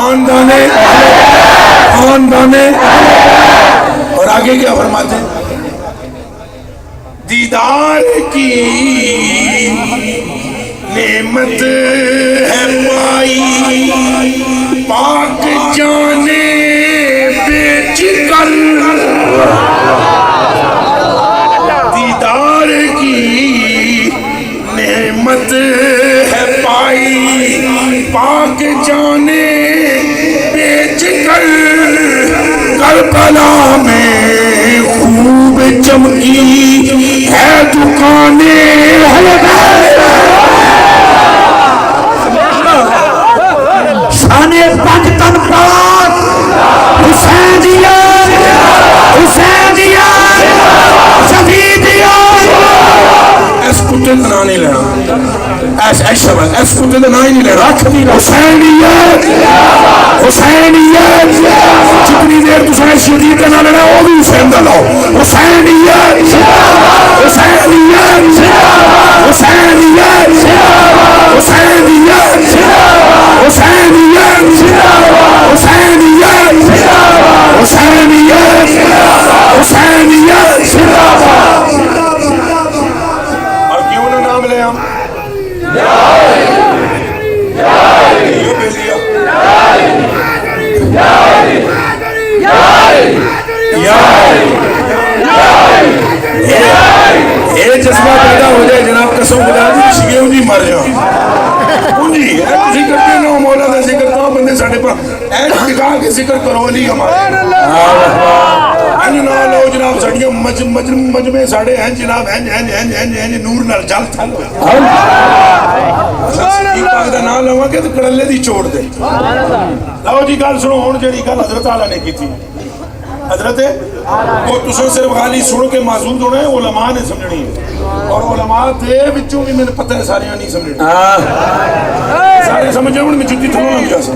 خاندانے خاندانے. اور آگے کیا فرماتے ہیں؟ دیدار کی نعمت ہے پائی پاک جانے بیچ کر. دیدار کی نعمت ہے پائی پاک جانے بیچ کر. کربلا میں خوب چمکی ہے دکانیں. شان پاکستان پاک حسینیت حسینیت شہیدیت. اس کتے کا نام نہیں لینا, اس کتے کا نام ہی نہیں لینا. حسینیت حسینیت. جتنی دیر تسیں شہید کا نام لینا وہ بھی حسین کا لاؤ. حسینیت حسینیت حسینیت حسینیت حسینیت حسینیت حسینیت حسینیت. اور کیوں نہ نام لے ہم؟ یہ جذبہ پیدا ہو جائے جناب قسم خدا دی شیعہ نہیں مر جاؤ. جی تھی کرتے نو مولا کا ذکر تو بندے ساڑھے پر ایڈ دکھا کے ذکر کرو علی ہمارے نہ لو جناب ساڑھیاں مجمع ساڑھے ہیں جناب ہیں نور نال جل تھل دا نہ لوا کہ تو کڑلے دی چھوڑ دے. لاؤ جی گل سنو ہون جڑی گل حضرت اعلیٰ نے کی تھی. حضرت وہ تسیں صرف خالی سن کے معذور ہونا ہے, علماء نے سمجھنی ہے. اور علماء دے وچوں بھی میں نے پتہ ہے ساریاں نہیں سمجھنی. سارے سمجھے ہوں میں جتی تھوڑا لگ جا سا.